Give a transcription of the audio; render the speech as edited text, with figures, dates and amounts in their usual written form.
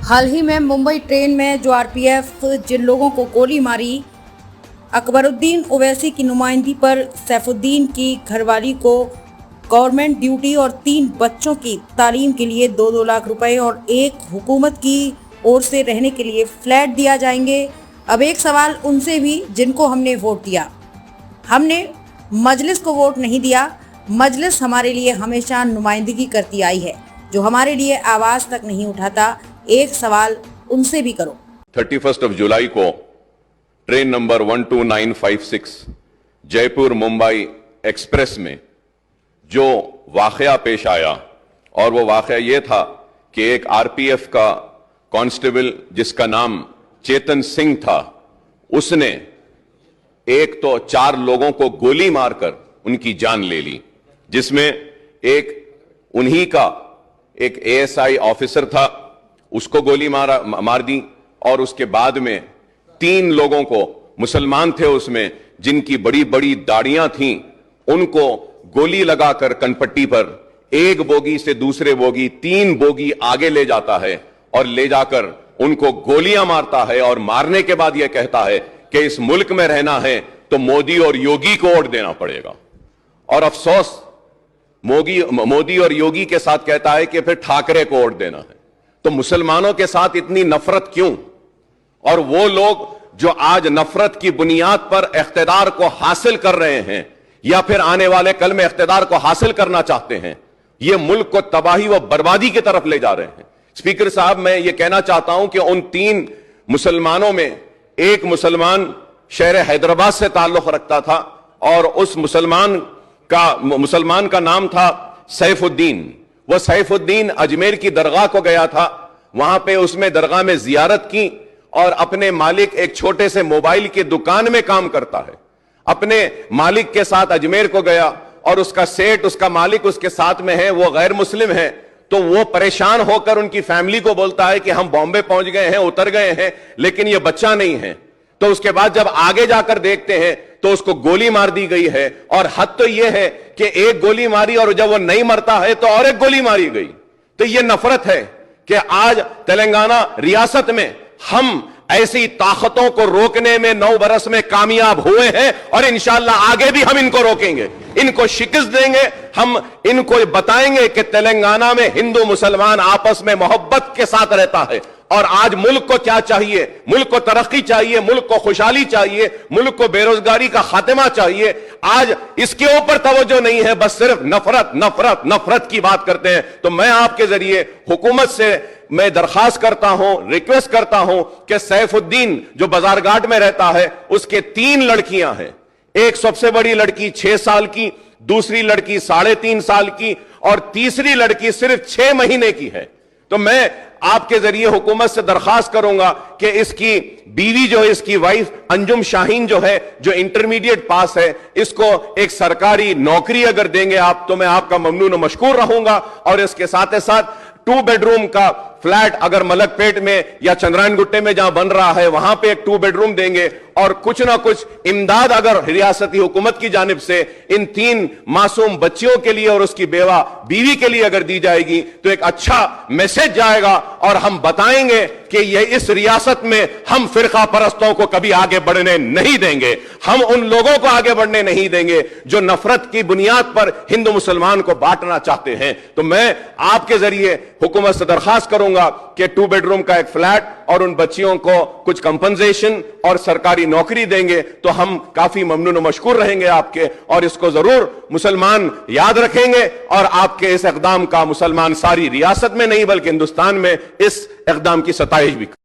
हाल ही में मुंबई ट्रेन में जो आरपीएफ जिन लोगों को गोली मारी, अकबरुद्दीन ओवैसी की नुमाइंदगी पर सैफुद्दीन की घरवाली को गवर्नमेंट ड्यूटी और 3 बच्चों की तालीम के लिए 2-2 लाख रुपए और एक हुकूमत की ओर से रहने के लिए फ्लैट दिया जाएंगे। अब एक सवाल उनसे भी जिनको हमने वोट दिया। हमने मजलिस को वोट नहीं दिया। मजलिस हमारे लिए हमेशा नुमाइंदगी करती आई है, जो हमारे लिए आवाज तक नहीं उठाता। एक सवाल उनसे भी करो। 31 जुलाई को train number 12956 Jaipur Mumbai express में जो वाकया पेश आया, और वो वाकया ये था कि एक आरपीएफ का कांस्टेबल जिसका नाम चेतन सिंह था, उसने एक तो 4 लोगों को गोली मारकर उनकी जान ले ली, जिसमें एक उन्हीं का एक एएसआई ऑफिसर था, उसको गोली मार दी, और उसके बाद में 3 लोगों को, मुसलमान थे उसमें, जिनकी बड़ी बड़ी दाढ़ियां थीं, उनको गोली लगाकर कनपट्टी पर एक बोगी से दूसरे बोगी 3 बोगी आगे ले जाता है और ले जाकर उनको गोलियां मारता है, और मारने के बाद यह कहता है कि इस मुल्क में रहना है तो मोदी और योगी को वोट देना पड़ेगा। और अफसोस मोदी और योगी के साथ कहता है कि फिर ठाकरे को वोट देना है। तो मुसलमानों के साथ इतनी नफरत क्यों? और वो लोग जो आज नफरत की बुनियाद पर इख्तिदार को हासिल कर रहे हैं या फिर आने वाले कल में इख्तिदार को हासिल करना चाहते हैं, ये मुल्क को तबाही व बर्बादी की तरफ ले जा रहे हैं। स्पीकर साहब, मैं ये कहना चाहता हूं कि उन 3 मुसलमानों में एक मुसलमान शहर हैदराबाद से ताल्लुक रखता था, और उस मुसलमान का नाम था सैफुद्दीन। वो सैफुद्दीन अजमेर की दरगाह को गया था, वहां पे उसमें दरगाह में जियारत की, और अपने मालिक एक छोटे से मोबाइल की दुकान में काम करता है, अपने मालिक के साथ अजमेर को गया, और उसका सेठ, उसका मालिक उसके साथ में है, वो गैर मुस्लिम है। तो वो परेशान होकर उनकी फैमिली को बोलता है कि हम बॉम्बे पहुंच गए हैं, उतर गए हैं, लेकिन ये बच्चा नहीं है। तो उसके बाद जब आगे जाकर देखते हैं तो उसको गोली मार दी गई है, और हद तो यह है कि एक गोली मारी और जब वो नहीं मरता है तो और एक गोली मारी गई। तो यह नफरत है कि आज तेलंगाना रियासत में हम ऐसी ताकतों को रोकने में 9 बरस में कामयाब हुए हैं, और इंशाअल्लाह आगे भी हम इनको रोकेंगे, इनको शिकस्त देंगे। हम इनको बताएंगे कि तेलंगाना में हिंदू मुसलमान आपस में मोहब्बत के साथ रहता है, और आज मुल्क को क्या चाहिए? मुल्क को तरक्की चाहिए, मुल्क को खुशहाली चाहिए, मुल्क को बेरोजगारी का खात्मा चाहिए। आज इसके ऊपर तवज्जो नहीं है, बस सिर्फ नफरत नफरत नफरत की बात करते हैं। तो मैं आपके जरिए हुकूमत से मैं दरखास्त करता हूं, रिक्वेस्ट करता हूं कि सैफुद्दीन जो बाजारघाट में रहता है, उसके 3 लड़कियां हैं। एक सबसे बड़ी लड़की 6 साल की, दूसरी लड़की 3.5 साल की, और तीसरी लड़की सिर्फ 6 महीने की है। तो मैं आपके जरिए हुकूमत से दरखास्त करूंगा कि इसकी बीवी जो है, इसकी वाइफ अंजुम शाहीन जो है, जो इंटरमीडिएट पास है, इसको एक सरकारी नौकरी अगर देंगे आप, तो मैं आपका ममनून और मशकूर रहूंगा। और इसके साथ साथ 2 बेडरूम का फ्लैट अगर मलकपेट में या चंद्रायन गुट्टे में जहां बन रहा है, वहां पे एक 2 बेडरूम देंगे, और कुछ ना कुछ इमदाद अगर रियासती हुकूमत की जानिब से इन 3 मासूम बच्चियों के लिए और उसकी बीवी के लिए अगर दी जाएगी, तो एक अच्छा मैसेज जाएगा, और हम बताएंगे कि ये इस रियासत में हम फिरका परस्तों को कभी आगे बढ़ने नहीं देंगे। हम उन लोगों को आगे बढ़ने नहीं देंगे जो नफरत की बुनियाद पर हिंदू मुसलमान को बांटना चाहते हैं। तो मैं आपके जरिए हुकूमत से दरखास्त करूंगा कि 2 बेडरूम का एक फ्लैट और उन बच्चियों को कुछ कंपनसेशन और सरकारी नौकरी देंगे, तो हम काफी ममनून और मशकूर रहेंगे आपके, और इसको जरूर मुसलमान याद रखेंगे। और आपके इस इक़दाम का मुसलमान सारी रियासत में नहीं बल्कि हिंदुस्तान में इस इक़दाम की सताइश भी